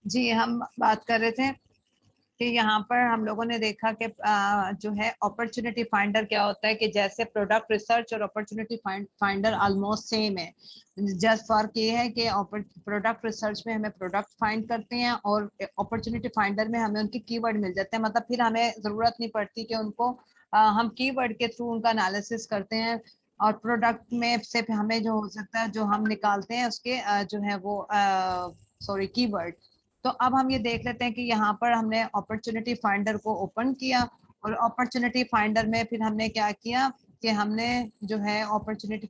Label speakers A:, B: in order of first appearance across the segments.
A: जी, हम बात कर रहे थे कि यहाँ पर हम लोगों ने देखा कि जो है अपॉर्चुनिटी फाइंडर क्या होता है कि जैसे प्रोडक्ट रिसर्च और अपॉर्चुनिटी फाइंडर ऑलमोस्ट सेम है। जस्ट फर्क ये है कि प्रोडक्ट रिसर्च में हमें प्रोडक्ट फाइंड करते हैं और अपॉर्चुनिटी फाइंडर में हमें उनके कीवर्ड मिल जाते हैं, मतलब फिर हमें जरूरत नहीं पड़ती कि उनको हम कीवर्ड के थ्रू उनका एनालिसिस करते हैं। और प्रोडक्ट में से हमें जो हो सकता है जो हम निकालते हैं उसके जो है वो सॉरी कीवर्ड। तो अब हम ये देख लेते हैं कि यहाँ पर हमने अपॉर्चुनिटी फाइंडर को ओपन किया और अपॉर्चुनिटी फाइंडर में फिर हमने क्या किया कि हमने जो है अपॉर्चुनिटी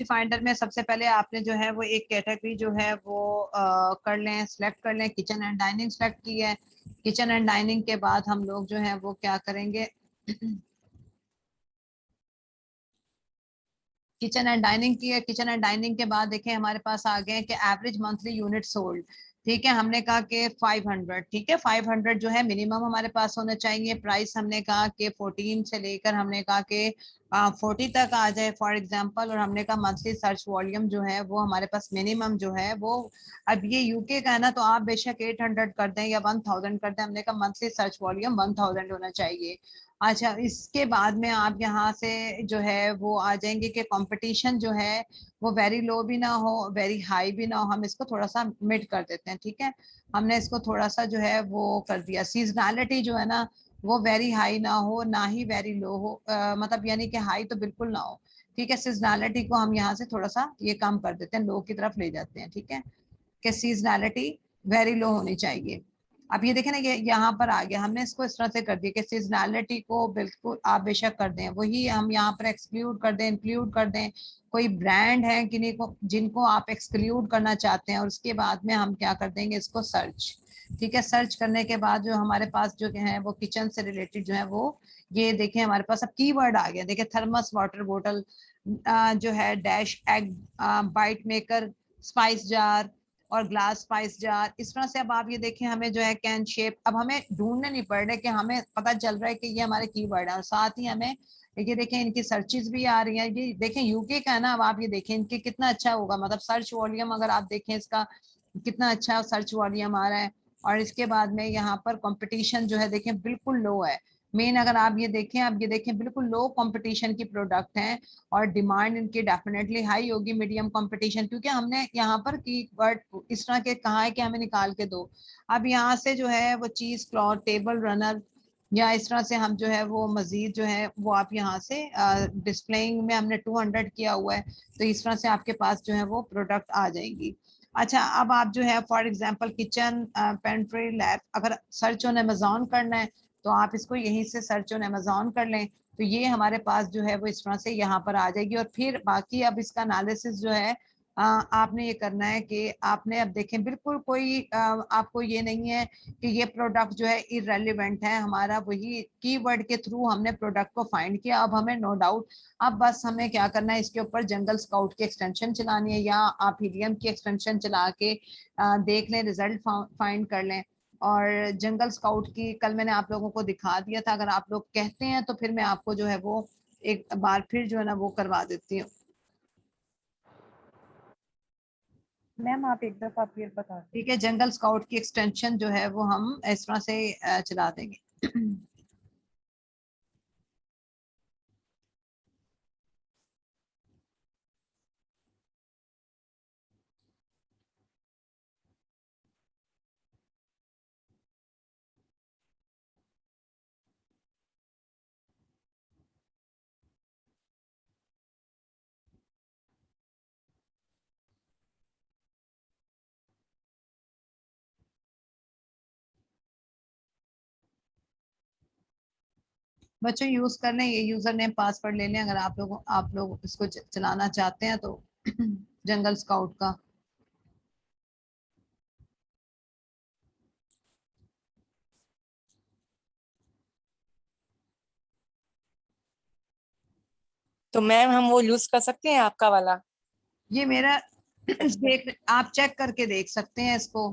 A: फाइंडर में सबसे पहले आपने जो है वो एक कैटेगरी जो है वो कर लें, सिलेक्ट कर लें। किचन एंड डाइनिंग सेलेक्ट की है। किचन एंड डाइनिंग के बाद हम लोग जो है वो क्या करेंगे किचन एंड डाइनिंग की है। किचन एंड डाइनिंग के बाद देखें हमारे पास आ गए कि एवरेज मंथली यूनिट सोल्ड। ठीक है, हमने कहा कि 500। ठीक है, 500 जो है मिनिमम हमारे पास होना चाहिए। प्राइस हमने कहा कि 14 से लेकर हमने कहा कि 40 तक आ जाए फॉर एग्जांपल। और हमने कहा मंथली सर्च वॉल्यूम जो है वो हमारे पास मिनिमम जो है वो, अब ये यूके का है ना, तो आप बेशक 800 कर दें या 1000 कर दें। हमने कहा मंथली सर्च वॉल्यूम 1000 होना चाहिए। अच्छा, इसके बाद में आप यहाँ से जो है वो आ जाएंगे कि कंपटीशन जो है वो वेरी लो भी ना हो, वेरी हाई भी ना हो। हम इसको थोड़ा सा मिड कर देते हैं। ठीक है, हमने इसको थोड़ा सा जो है वो कर दिया। सीजनैलिटी जो है ना वो वेरी हाई ना हो ना ही वेरी लो हो, मतलब यानी कि हाई तो बिल्कुल ना हो। ठीक है, सीजनैलिटी को हम यहाँ से थोड़ा सा ये कम कर देते हैं, लो की तरफ ले जाते हैं। ठीक है, कि सीजनैलिटी वेरी लो होनी चाहिए। अब ये देखें ना, ये यहाँ पर आ गया। हमने इसको इस तरह से कर दिया कि सीजनैलिटी को बिल्कुल आप बेशक कर दें, वही हम यहाँ पर एक्सक्लूड कर दें, इंक्लूड कर दें। कोई ब्रांड है किन्हीं को जिनको आप एक्सक्लूड करना चाहते हैं, और उसके बाद में हम क्या कर देंगे इसको सर्च। ठीक है, सर्च करने के बाद जो हमारे पास जो है वो किचन से रिलेटेड जो है वो, ये देखें हमारे पास अब कीवर्ड आ गया। देखिए, थर्मस वाटर बोतल जो है, dash egg bite maker, spice jar और ग्लास स्पाइस जार। इस तरह से अब आप ये देखें हमें जो है कैन शेप, अब हमें ढूंढने नहीं पड़ रहे कि हमें पता चल रहा है कि ये हमारे कीवर्ड है। और साथ ही हमें ये देखें इनकी सर्चेस भी आ रही हैं। ये देखें यूके का है ना, अब आप ये देखें इनके कितना अच्छा होगा, मतलब सर्च वॉल्यूम अगर आप देखें इसका कितना अच्छा सर्च वॉल्यूम आ रहा है। और इसके बाद में यहाँ पर कंपटीशन जो है देखें बिल्कुल लो है। मेन अगर आप ये देखें, आप ये देखें बिल्कुल लो कंपटीशन की प्रोडक्ट हैं। और डिमांड इनकी डेफिनेटली हाई होगी, मीडियम कंपटीशन, क्योंकि हमने यहाँ पर की वर्ड इस तरह के कहा है कि हमें निकाल के दो। अब यहाँ से जो है वो चीज क्लॉथ, टेबल रनर, या इस तरह से हम जो है वो मजीद जो है वो आप यहाँ से डिस्प्लेइंग में हमने 200 किया हुआ है, तो इस तरह से आपके पास जो है वो प्रोडक्ट आ जाएंगी। अच्छा, अब आप जो है for example kitchen pantry lab अगर सर्च ऑन अमेजोन करना है, तो आप इसको यहीं से सर्च ऑन अमेजोन कर लें, तो ये हमारे पास जो है वो इस तरह से यहाँ पर आ जाएगी। और फिर बाकी अब इसका एनालिसिस जो है आपने ये करना है कि आपने अब देखें बिल्कुल कोई आपको ये नहीं है कि ये प्रोडक्ट जो है इरेलीवेंट है। हमारा वही कीवर्ड के थ्रू हमने प्रोडक्ट को फाइंड किया। अब हमें नो डाउट, अब बस हमें क्या करना है, इसके ऊपर जंगल स्काउट की एक्सटेंशन चलानी है, या आप हीलियम की एक्सटेंशन चला के देख लें, रिजल्ट फाइंड कर लें। और जंगल स्काउट की कल मैंने आप लोगों को दिखा दिया था, अगर आप लोग कहते हैं तो फिर मैं आपको जो है वो एक बार फिर जो है ना वो करवा देती हूँ।
B: मैम आप एक दफा फिर बता
A: ठीक
B: दीजिए।
A: है, जंगल स्काउट की एक्सटेंशन जो है वो हम इस तरह से चला देंगे। बच्चों यूज कर लें, ये यूजर नेम पासवर्ड ले लें अगर आप लोग इसको चलाना चाहते हैं तो जंगल स्काउट का।
C: तो मैम हम वो यूज कर सकते हैं आपका वाला?
A: ये मेरा देख, आप चेक करके देख सकते हैं इसको।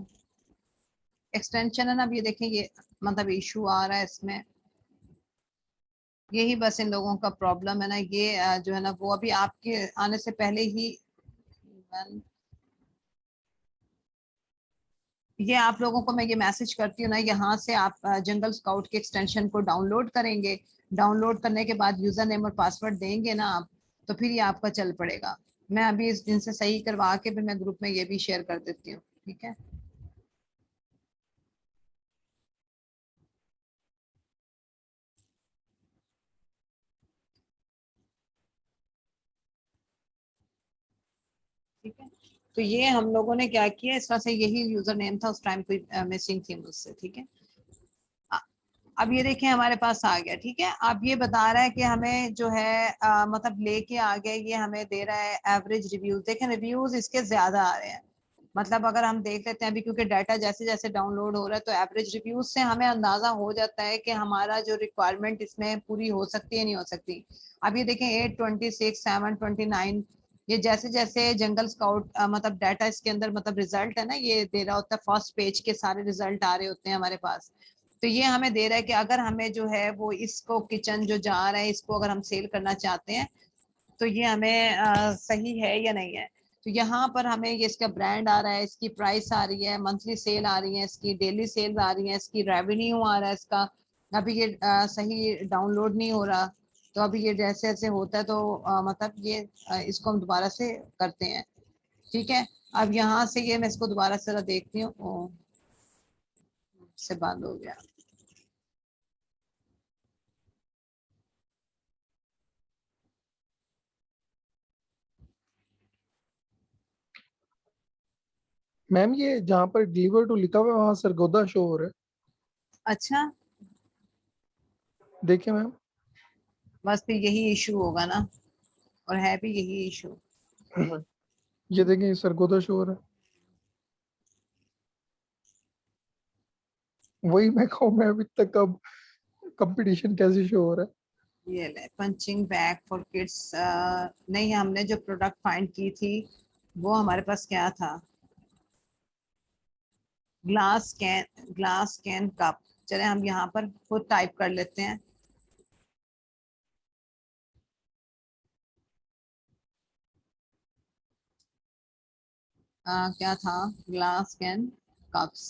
A: एक्सटेंशन है ना, अब ये देखें ये मतलब इशू आ रहा है इसमें। यही बस इन लोगों का प्रॉब्लम है ना, ये जो है ना वो अभी आपके आने से पहले ही ये आप लोगों को मैं ये मैसेज करती हूँ ना, यहाँ से आप जंगल स्काउट के एक्सटेंशन को डाउनलोड करेंगे। डाउनलोड करने के बाद यूजर नेम और पासवर्ड देंगे ना आप, तो फिर ये आपका चल पड़ेगा। मैं अभी इस दिन से सही करवा के फिर मैं ग्रुप में ये भी शेयर कर देती हूँ, ठीक है। ठीक है, तो ये हम लोगों ने क्या किया, इस तरह से यही यूजर नेम था, उस टाइम कोई मिसिंग थी मुझसे, ठीक है। अ- अब ये देखें हमारे पास आ गया, ठीक है। अब ये बता रहा है कि हमें जो है मतलब लेके आ गया, ये हमें दे रहा है एवरेज रिव्यूज। देखें रिव्यूज इसके ज्यादा आ रहे हैं, मतलब अगर हम देख लेते हैं अभी, क्योंकि डाटा जैसे जैसे डाउनलोड हो रहा है, तो एवरेज रिव्यूज से हमें अंदाजा हो जाता है कि हमारा जो रिक्वायरमेंट इसमें पूरी हो सकती है नहीं हो सकती। अब ये देखें 826, 729, ये जैसे जैसे जंगल स्काउट मतलब डाटा इसके अंदर मतलब रिजल्ट है ना, ये दे रहा होता है, फर्स्ट पेज के सारे रिजल्ट आ रहे होते हैं हमारे पास। तो ये हमें दे रहा है कि अगर हमें जो है वो इसको किचन जो जा रहा है इसको अगर हम सेल करना चाहते हैं, तो ये हमें सही है या नहीं है। तो यहाँ पर हमें ये इसका ब्रांड आ रहा है, इसकी प्राइस आ रही है, मंथली सेल आ रही है, इसकी डेली सेल आ रही है, इसकी रेवेन्यू आ रहा है इसका। अभी ये सही डाउनलोड नहीं हो रहा, तो अभी ये जैसे जैसे होता है तो मतलब ये इसको हम दोबारा से करते हैं, ठीक है। अब यहाँ से ये मैं इसको दोबारा से जरा देखती हूँ, से बंद हो गया।
D: मैम ये जहाँ पर डिलीवर टू लिखा हुआ है वहाँ सरगोदा शो हो रहा
A: अच्छा,
D: है, देखिए मैम।
A: बस फिर यही इशू होगा ना, और है भी यही इशू।
D: ये देखें, सरगोदा शो हो रहा है। वही मैं कहूँ, मैं अभी तक अब कंपटीशन कैसे शो हो रहा है।
A: ये ले पंचिंग बैग फॉर किड्स, नहीं हमने जो प्रोडक्ट फाइंड की थी वो हमारे पास क्या था, ग्लास कैन कप। चले हम यहाँ पर खुद टाइप कर लेते हैं। क्या था, ग्लास कैन कप्स,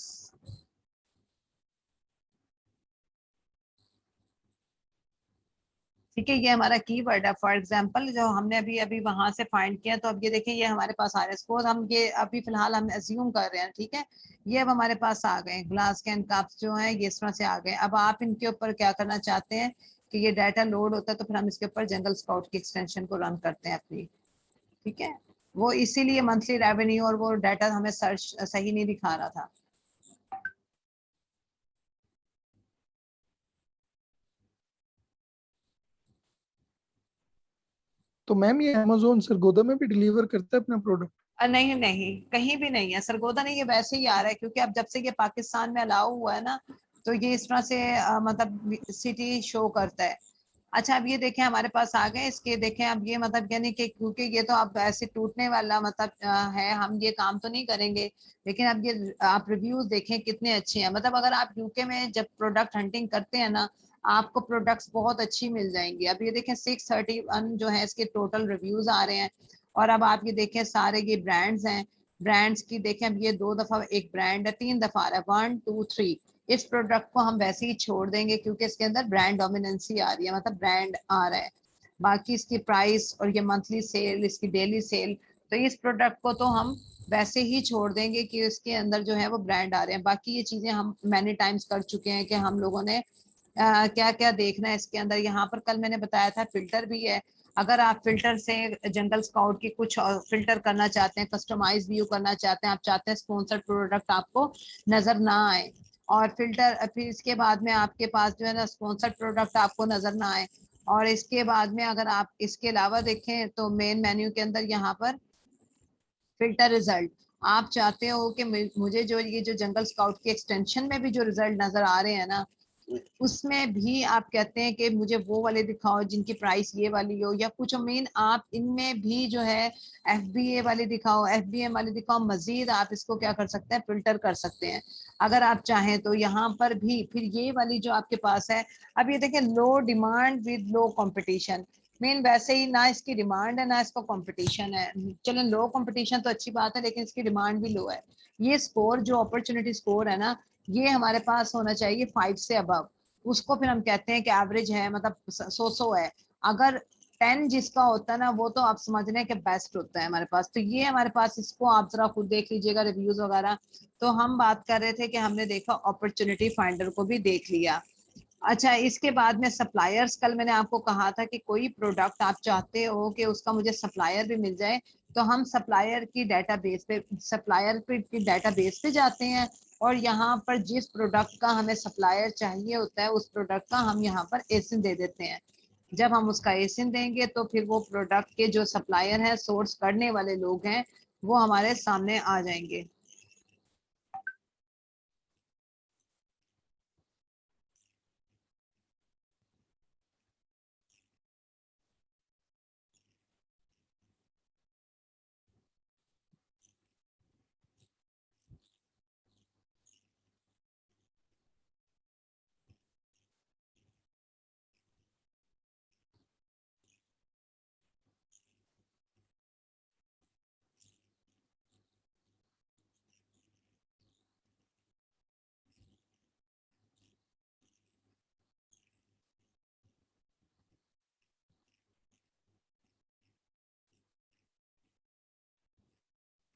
A: ठीक है। ये हमारा कीवर्ड है, फॉर एग्जांपल जो हमने अभी अभी वहां से फाइंड किया, तो अब ये देखिए ये हमारे पास आ रहा है। सपोज हम ये अभी फिलहाल हम अज्यूम कर रहे हैं, ठीक है। ये अब हमारे पास आ गए ग्लास कैन कप्स जो है, ये इस तरह से आ गए। अब आप इनके ऊपर क्या करना चाहते हैं कि ये डाटा लोड होता है, तो फिर हम इसके ऊपर जंगल स्काउट की एक्सटेंशन को रन करते हैं अपनी, ठीक है। वो इसीलिए मंथली रेवेन्यू और वो डाटा हमें सर्च सही नहीं दिखा रहा था।
D: तो मैम ये अमेजोन सरगोदा में भी डिलीवर करता है अपना प्रोडक्ट?
A: नहीं नहीं, कहीं भी नहीं है सरगोदा, नहीं, ये वैसे ही आ रहा है, क्योंकि अब जब से ये पाकिस्तान में अलाउ हुआ है ना, तो ये इस तरह से मतलब सिटी शो करता है। अच्छा, अब ये देखें हमारे पास आ गए इसके, देखें अब ये मतलब यानी कि क्योंकि ये तो अब ऐसे टूटने वाला मतलब है, हम ये काम तो नहीं करेंगे। लेकिन अब ये आप रिव्यूज देखें कितने अच्छे हैं, मतलब अगर आप यूके में जब प्रोडक्ट हंटिंग करते हैं ना, आपको प्रोडक्ट्स बहुत अच्छी मिल जाएंगी। अब ये देखें 631 जो है इसके टोटल रिव्यूज आ रहे हैं। और अब आप ये देखें सारे ये ब्रांड्स हैं, ब्रांड्स की देखें, अब ये 2 दफा एक ब्रांड है, 3 दफा आ रहा है, 1 2 3। इस प्रोडक्ट को हम वैसे ही छोड़ देंगे क्योंकि इसके अंदर ब्रांड डोमिनेंसी आ रही है, मतलब ब्रांड आ रहा है। बाकी इसकी प्राइस और ये मंथली सेल, इसकी डेली सेल, तो इस प्रोडक्ट को तो हम वैसे ही छोड़ देंगे कि इसके अंदर जो है वो ब्रांड आ रहे हैं। बाकी ये चीजें हम मैनी टाइम्स कर चुके हैं कि हम लोगों ने क्या क्या देखना है इसके अंदर। यहाँ पर कल मैंने बताया था फिल्टर भी है। अगर आप फिल्टर से जंगल स्काउट की कुछ फिल्टर करना चाहते हैं, कस्टमाइज व्यू करना चाहते हैं, आप चाहते हैं स्पॉन्सर्ड प्रोडक्ट आपको नजर ना आए, और फिल्टर फिर इसके बाद में आपके पास जो है ना स्पॉन्सर्ड प्रोडक्ट आपको नजर ना आए, और इसके बाद में अगर आप इसके अलावा देखें तो मेन मेन्यू के अंदर यहाँ पर फिल्टर रिजल्ट, आप चाहते हो कि मुझे जो ये जो जंगल स्काउट की एक्सटेंशन में भी जो रिजल्ट नजर आ रहे हैं ना, उसमें भी आप कहते हैं कि मुझे वो वाले दिखाओ जिनकी प्राइस ये वाली हो, या कुछ मीन आप इनमें भी जो है एफबीए वाले दिखाओ, एफबीएम वाले दिखाओ। मजीद आप इसको क्या कर सकते हैं, फिल्टर कर सकते हैं अगर आप चाहें तो। यहाँ पर भी फिर ये वाली जो आपके पास है, अब ये देखें, low demand with low competition. मेन वैसे ही ना इसकी डिमांड है ना इसका कंपटीशन है। चलो लो कंपटीशन तो अच्छी बात है, लेकिन इसकी डिमांड भी लो है। ये स्कोर जो अपॉर्चुनिटी स्कोर है ना, ये हमारे पास होना चाहिए 5 से अबव। उसको फिर हम कहते हैं कि एवरेज है, मतलब 100 है। अगर 10 जिसका होता है ना, वो तो आप समझ रहे हैं कि बेस्ट होता है हमारे पास। तो ये हमारे पास, इसको आप जरा खुद देख लीजिएगा रिव्यूज वगैरह। तो हम बात कर रहे थे कि हमने देखा अपॉर्चुनिटी फाइंडर को भी देख लिया। अच्छा, इसके बाद में सप्लायर्स, कल मैंने आपको कहा था कि कोई प्रोडक्ट आप चाहते हो कि उसका मुझे सप्लायर भी मिल जाए, तो हम सप्लायर की डेटाबेस पे, की डेटाबेस पे जाते हैं, और यहाँ पर जिस प्रोडक्ट का हमें सप्लायर चाहिए होता है उस प्रोडक्ट का हम यहाँ पर एसिन दे देते हैं। जब हम उसका एसिन देंगे तो फिर वो प्रोडक्ट के जो सप्लायर हैं, सोर्स करने वाले लोग हैं, वो हमारे सामने आ जाएंगे।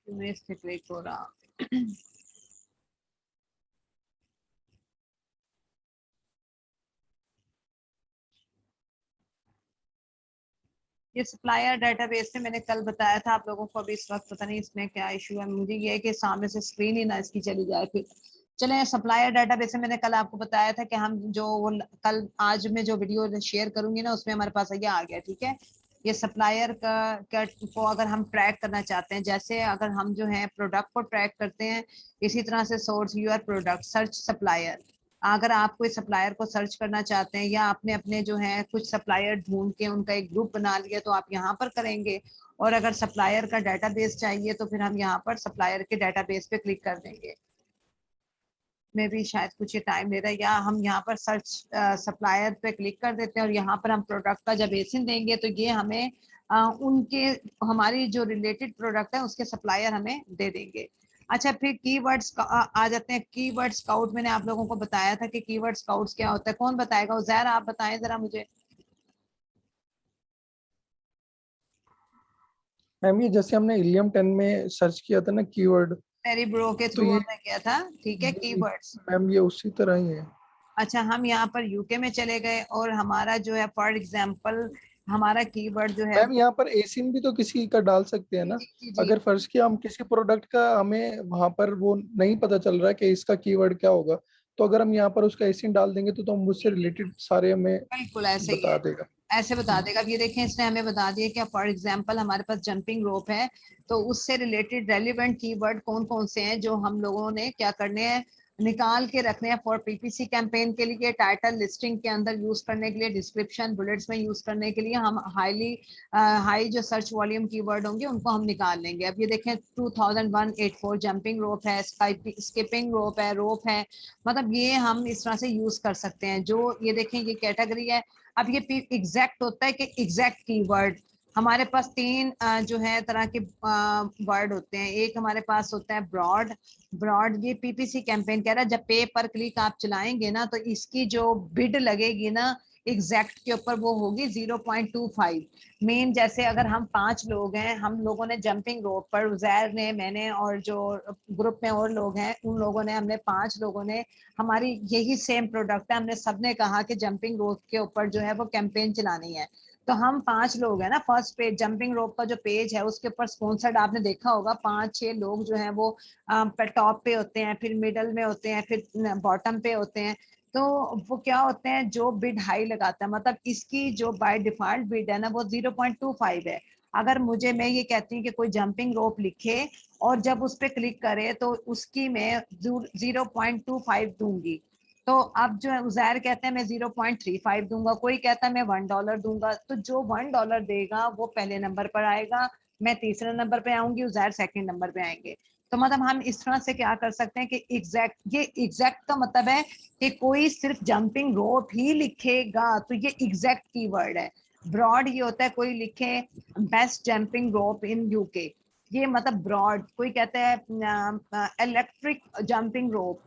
A: इस पे क्लिक हो रहा। ये सप्लायर डेटाबेस में मैंने कल बताया था आप लोगों को, अभी इस वक्त पता नहीं इसमें क्या इशू है। मुझे ये है कि सामने से स्क्रीन ही ना इसकी चली जाए फिर। चले, सप्लायर डेटाबेस में मैंने कल आपको बताया था कि हम जो वो कल आज में जो वीडियो शेयर करूंगी ना, उसमें हमारे पास ये आ गया। ठीक है, ये सप्लायर का को अगर हम ट्रैक करना चाहते हैं, जैसे अगर हम जो है प्रोडक्ट को ट्रैक करते हैं, इसी तरह से source your product, search supplier. अगर आप कोई सप्लायर को सर्च करना चाहते हैं, या आपने अपने जो है कुछ सप्लायर ढूंढ के उनका एक ग्रुप बना लिया, तो आप यहाँ पर करेंगे। और अगर सप्लायर का डाटाबेस चाहिए तो फिर हम यहाँ पर सप्लायर के डाटाबेस पे क्लिक कर देंगे। में भी शायद कुछ ये टाइम ले रहा है, या हम यहाँ पर सर्च सप्लायर पे क्लिक कर देते हैं, और यहाँ पर हम प्रोडक्ट का जब एसिन देंगे तो ये हमें उनके, हमारी जो रिलेटेड प्रोडक्ट है उसके सप्लायर हमें दे देंगे। अच्छा, फिर कीवर्ड्स आ जाते हैं। कीवर्ड स्काउट मैंने आप लोगों को बताया था कि कीवर्ड स्काउट्स क्या होता है। कौन बताएगा? उज़ैर आप बताएं जरा मुझे।
D: मैम ये जैसे हमने इलियम 10 में सर्च किया था ना कीवर्ड,
A: मेरी ब्रो के
D: तो
A: थ्रू
D: ये
A: हमने किया था। ठीक है,
D: जी
A: कीवर्ड्स।
D: मैम ये उसी तरह ही है।
A: अच्छा, हम यहाँ पर यूके में चले गए, और हमारा जो है फॉर एग्जांपल हमारा कीवर्ड जो है
D: मैम यहाँ पर एसिन भी तो किसी का डाल सकते हैं
A: जी
D: ना।
A: जी जी जी।
D: अगर फर्ज किया हम किसी प्रोडक्ट का, हमें वहां पर वो नहीं पता चल रहा है कि इसका कीवर्ड क्या होगा, तो अगर हम यहाँ पर उसका एसिन डाल देंगे तो हम उससे रिलेटेड सारे हमें
A: बिल्कुल ऐसे ही
D: बता
A: है,
D: देगा।
A: ऐसे बता देगा। अब ये देखें, इसने हमें बता दिया कि फॉर एग्जांपल हमारे पास जंपिंग रोप है, तो उससे रिलेटेड रेलिवेंट कीवर्ड कौन कौन से हैं जो हम लोगों ने क्या करने हैं, निकाल के रखने हैं फॉर पीपीसी कैंपेन के लिए, टाइटल लिस्टिंग के अंदर यूज करने के लिए, डिस्क्रिप्शन बुलेट्स में यूज करने के लिए। हम हाई जो सर्च वॉल्यूम कीवर्ड होंगे उनको हम निकाल लेंगे। अब ये देखें, 2184 जंपिंग रोप है, स्किपिंग रोप है। मतलब ये हम इस तरह से यूज कर सकते हैं। जो ये देखें, ये कैटेगरी है। अब ये एग्जैक्ट होता है कि एग्जैक्ट कीवर्ड। हमारे पास तीन जो है तरह के वर्ड होते हैं। एक हमारे पास होता है ब्रॉड। ब्रॉड ये पीपीसी कैंपेन कह रहा है, जब पे पर क्लिक आप चलाएंगे ना, तो इसकी जो बिड लगेगी ना एग्जैक्ट के ऊपर, वो होगी 0.25। मेन जैसे अगर हम 5 लोग हैं, हम लोगों ने जंपिंग रोप पर, उजैर ने, मैंने और जो ग्रुप में और लोग हैं, उन लोगों ने, हमने 5 लोगों ने, हमारी यही सेम प्रोडक्ट है, हमने सबने कहा कि जंपिंग रोप के ऊपर जो है वो कैंपेन चलानी है। तो हम 5 लोग हैं ना, फर्स्ट पेज जंपिंग रोप का जो पेज है उसके ऊपर स्पॉन्सर्ड आपने देखा होगा, 5-6 लोग जो हैं वो टॉप पे होते हैं, फिर मिडल में होते हैं, फिर बॉटम पे होते हैं। तो वो क्या होते हैं, जो बिड हाई लगाता है, मतलब इसकी जो बाय डिफॉल्ट बिड है ना वो 0.25 है। अगर मुझे, मैं ये कहती हूँ कि कोई जंपिंग रोप लिखे और जब उस पर क्लिक करे तो उसकी मैं 0.25 दूंगी। तो अब जो है उजैर कहते हैं मैं 0.35 दूंगा, कोई कहता है मैं $1 दूंगा। तो जो $1 देगा वो पहले नंबर पर आएगा, मैं तीसरे नंबर पे आऊंगी, उजैर सेकंड नंबर पे आएंगे। तो मतलब हम इस तरह से क्या कर सकते हैं कि एग्जैक्ट, ये एग्जैक्ट का मतलब है कि कोई सिर्फ जंपिंग रोप ही लिखेगा तो ये एग्जैक्ट कीवर्ड है। ब्रॉड ये होता है कोई लिखे best jumping rope in UK, ये मतलब ब्रॉड। कोई कहता है इलेक्ट्रिक जंपिंग रोप,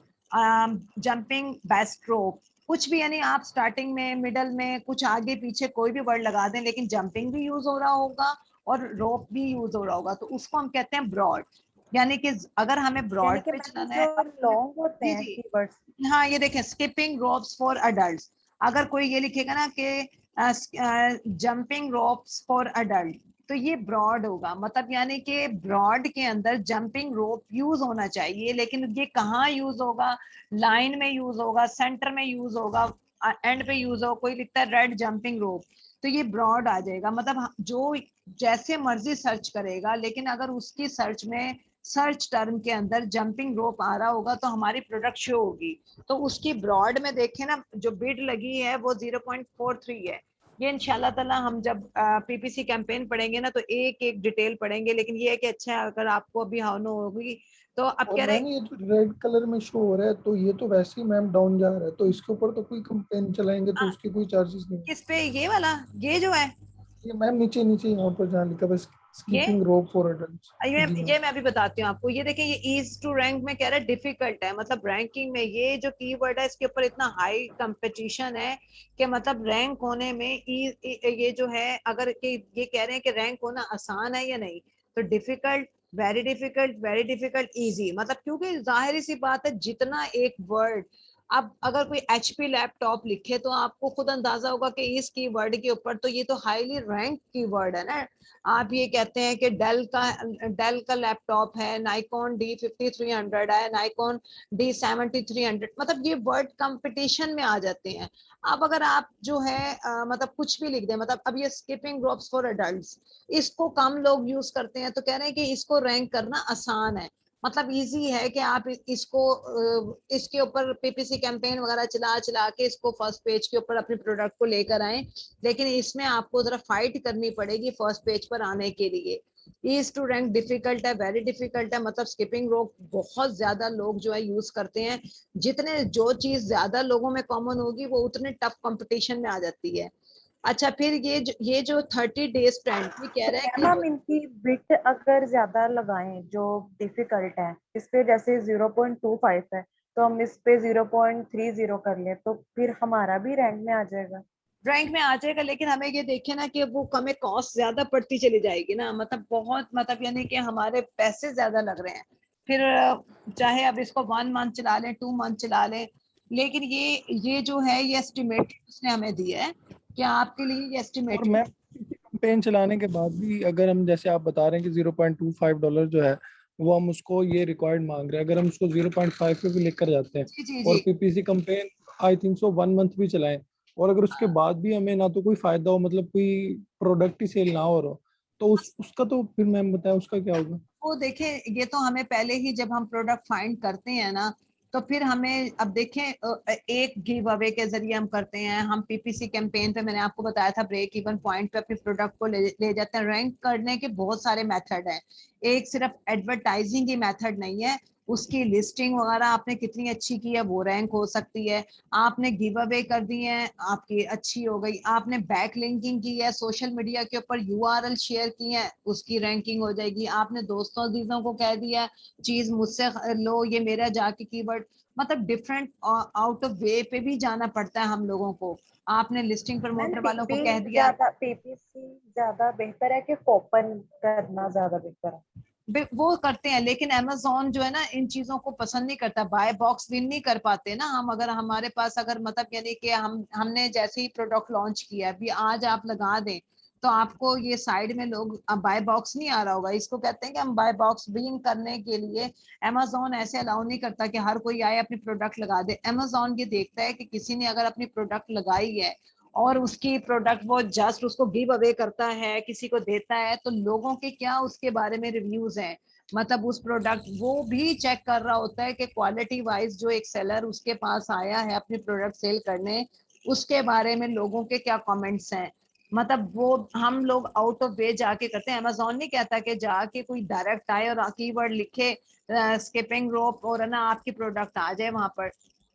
A: जंपिंग बेस्ट रोप, कुछ भी, यानी आप स्टार्टिंग में मिडल में कुछ आगे पीछे कोई भी वर्ड लगा दें, लेकिन जंपिंग भी यूज हो रहा होगा और रोप भी यूज हो रहा होगा, तो उसको हम कहते हैं ब्रॉड। यानी कि अगर हमें
B: यानी
A: ब्रॉड
B: कि
A: पे
B: मैम
A: चलाना है।
B: जो लॉन्ग होते
A: जी
B: हैं
A: जी,
B: कीवर्ड्स।
A: हाँ ये देखें स्किपिंग रोप्स फॉर अडल्ट, अगर कोई ये लिखेगा ना कि जंपिंग रोप्स फॉर अडल्ट, तो ये ब्रॉड होगा। मतलब यानी कि ब्रॉड के अंदर जंपिंग रोप यूज होना चाहिए, लेकिन ये कहाँ यूज होगा? लाइन में यूज होगा, सेंटर में यूज होगा, एंड पे यूज होगा। कोई लिखता है रेड जंपिंग रोप, तो ये ब्रॉड आ जाएगा। मतलब जो जैसे मर्जी सर्च करेगा, लेकिन अगर उसकी सर्च में सर्च टर्म के अंदर जंपिंग रोप आ रहा होगा तो हमारी प्रोडक्ट शो होगी। तो उसकी ब्रॉड में देखें ना, जो बिड लगी है वो 0.43 है। ये इंशाल्लाह ताला हम जब पीपीसी कैंपेन पढ़ेंगे ना तो एक एक डिटेल पढ़ेंगे, लेकिन ये है कि अच्छा है अगर आपको अभी हानो होगी। तो अब
D: और
A: कह रहे
D: मैम ये तो रेड कलर में शो हो रहा है, तो ये तो वैसे ही मैम डाउन जा रहा है, तो इसके ऊपर तो कोई कंपेन चलाएंगे तो उसके कोई चार्जेस नहीं है।
A: किस पे? ये वाला, ये जो है,
D: ये मैम नीचे नीचे यहाँ पर जहाँ लिखा बस
A: ये
D: स्कीपिंग रोप फॉर एडल्ट्स।
A: ये
D: जी मैम।
A: ये मैं अभी बताती हूँ आपको। ये देखिए, ये ईज टू रैंक में कह रहा है डिफिकल्ट है, मतलब रैंकिंग में ये जो कीवर्ड है इसके ऊपर इतना हाई कंपटीशन है कि मतलब रैंक होने में ये जो है, अगर कि ये कह रहे हैं कि रैंक होना आसान है या नहीं, तो difficult, very difficult, very difficult, easy. मतलब क्योंकि जाहिर सी बात है जितना एक वर्ड, अब अगर कोई एचपी लैपटॉप लिखे तो आपको खुद अंदाजा होगा कि इस कीवर्ड के ऊपर तो ये तो हाईली रैंक कीवर्ड है ना। आप ये कहते हैं कि डेल का लैपटॉप है, नाइकॉन D5300 है, नाइकॉन D7300, मतलब ये वर्ड कंपटीशन में आ जाते हैं। अब अगर आप जो है मतलब कुछ भी लिख दें, मतलब अब ये स्किपिंग रोप्स फॉर एडल्ट्स, इसको कम लोग यूज करते हैं, तो कह रहे हैं कि इसको रैंक करना आसान है। मतलब इजी है कि आप इसको इसके ऊपर पीपीसी कैंपेन वगैरह चला चला के इसको फर्स्ट पेज के ऊपर अपने प्रोडक्ट को लेकर आए, लेकिन इसमें आपको जरा फाइट करनी पड़ेगी फर्स्ट पेज पर आने के लिए। इज टू रैंक डिफिकल्ट है, वेरी डिफिकल्ट है, मतलब स्किपिंग रोप बहुत ज्यादा लोग जो है यूज करते हैं। जितने जो चीज ज्यादा लोगों में कॉमन होगी वो उतने टफ कंपटीशन में आ जाती है। अच्छा, फिर ये जो 30 डेज ट्रेंड ये कह
B: तो
A: रहा है
B: मैम
A: कि
B: हम इनकी बिट अगर ज्यादा लगाएं जो डिफिकल्ट है, इस पे जैसे 0.25 है, तो हम इस पे 0.30 कर ले तो फिर हमारा भी रैंक में आ जाएगा।
A: रैंक में आ जाएगा, लेकिन हमें ये देखे ना कि वो हमें कॉस्ट ज्यादा पड़ती चली जाएगी ना, मतलब बहुत, मतलब यानी कि हमारे पैसे ज्यादा लग रहे हैं। फिर चाहे अब इसको 1 मंथ चला लें, 2 मंथ चला लें, लेकिन ये जो है ये एस्टिमेट उसने हमें दिया है कि आपके लिए ये
D: और
A: एस्टिमेटेड।
D: मैम कैंपेन चलाने के बाद भी अगर हम जैसे आप बता रहे हैं कि $0.25 जो है वो हम उसको ये रिक्वायर्ड मांग रहे हैं, अगर हम उसको 0.5 पे भी लेकर जाते हैं
A: जी जी
D: और
A: जी।
D: PPC campaign I think so 1 month भी चलाएं, और अगर उसके बाद भी हमें ना तो कोई फायदा हो, मतलब कोई प्रोडक्ट ही सेल ना हो रहा हो, तो उसका तो फिर मैम बताएं उसका क्या होगा।
A: वो देखें, ये तो हमें पहले ही जब हम प्रोडक्ट फाइंड करते हैं ना, तो फिर हमें अब देखें एक गिव अवे के जरिए हम करते हैं, हम पीपीसी कैंपेन पे मैंने आपको बताया था ब्रेक इवन पॉइंट पे अपने प्रोडक्ट को ले जाते हैं। रैंक करने के बहुत सारे मेथड हैं, एक सिर्फ एडवर्टाइजिंग ही मेथड नहीं है। उसकी लिस्टिंग वगैरह आपने कितनी अच्छी की है वो रैंक हो सकती है। आपने गिव अवे कर दी है, आपकी अच्छी हो गई। आपने बैक लिंकिंग की है, सोशल मीडिया के ऊपर यूआरएल शेयर की है, उसकी रैंकिंग हो जाएगी। आपने दोस्तों अजीजों को कह दिया चीज मुझसे लो, ये मेरा जाके कीवर्ड, मतलब डिफरेंट आउट ऑफ वे पे भी जाना पड़ता है हम लोगों को। आपने लिस्टिंग
B: मैम
A: प्रमोटर वालों को
B: पीपी
A: कह दिया।
B: ज्यादा पीपीसी ज्यादा बेहतर है कि ओपन करना ज्यादा बेहतर है?
A: वो करते हैं, लेकिन अमेजोन जो है ना इन चीजों को पसंद नहीं करता, बाय बॉक्स विन नहीं कर पाते ना हम। अगर हमारे पास अगर मतलब यानी कि हमने जैसे ही प्रोडक्ट लॉन्च किया अभी आज आप लगा दें, तो आपको ये साइड में लोग बाय बॉक्स नहीं आ रहा होगा, इसको कहते हैं कि हम बाय बॉक्स विन करने के लिए अमेजोन ऐसे अलाउ नहीं करता कि हर कोई आए अपनी प्रोडक्ट लगा दे। अमेजोन ये देखता है कि किसी ने अगर अपनी प्रोडक्ट लगाई है और उसकी प्रोडक्ट वो जस्ट उसको गिव अवे करता है, किसी को देता है, तो लोगों के क्या उसके बारे में रिव्यूज हैं। मतलब उस प्रोडक्ट वो भी चेक कर रहा होता है कि क्वालिटी वाइज जो एक सेलर उसके पास आया है अपनी प्रोडक्ट सेल करने, उसके बारे में लोगों के क्या कमेंट्स हैं। मतलब वो हम लोग आउट ऑफ वे जाके करते हैं। अमेजोन नहीं कहता कि जाके कोई डायरेक्ट आए और कीवर्ड लिखे स्किपिंग रोप और है ना आपकी प्रोडक्ट आ जाए वहां पर।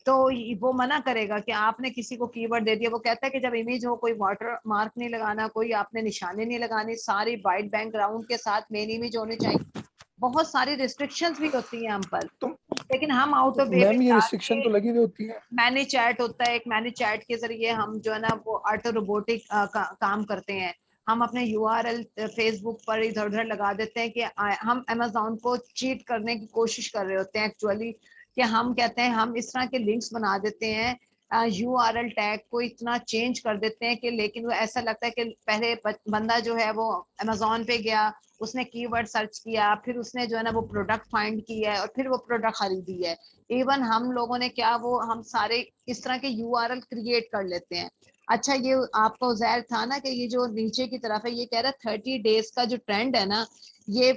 A: तो वो मना करेगा कि आपने किसी को कीवर्ड दे दिया। वो कहता है कि जब इमेज हो, कोई वाटर मार्क नहीं लगाना, कोई आपने निशानी नहीं लगानी, सारी वाइट बैकग्राउंड के साथ मेन इमेज होनी चाहिए। बहुत सारी रिस्ट्रिक्शंस भी होती हैं हम पर,
D: तो
A: लेकिन हम आउट ऑफ वे में
D: मैम ये रिस्ट्रिक्शन
A: जाके
D: तो लगी हुई होती है।
A: मैनी चैट होता है, एक मैनी चैट के जरिए हम जो है ना वो ऑटो रोबोटिक काम करते हैं। हम अपने यूआरएल फेसबुक पर इधर उधर लगा देते हैं कि हम अमेजोन को चीट करने की कोशिश कर रहे होते हैं एक्चुअली। कि हम कहते हैं हम इस तरह के लिंक्स बना देते हैं, यूआरएल टैग को इतना चेंज कर देते हैं कि लेकिन वो ऐसा लगता है कि पहले बंदा जो है वो अमेजोन पे गया, उसने कीवर्ड सर्च किया, फिर उसने जो है ना वो प्रोडक्ट फाइंड किया है और फिर वो प्रोडक्ट खरीदी है। इवन हम लोगों ने क्या वो हम सारे इस तरह के यूआरएल क्रिएट कर लेते हैं। अच्छा ये आपको ज़ाहिर था ना कि ये जो नीचे की तरफ है ये कह रहा है 30 डेज का जो ट्रेंड है ना, ये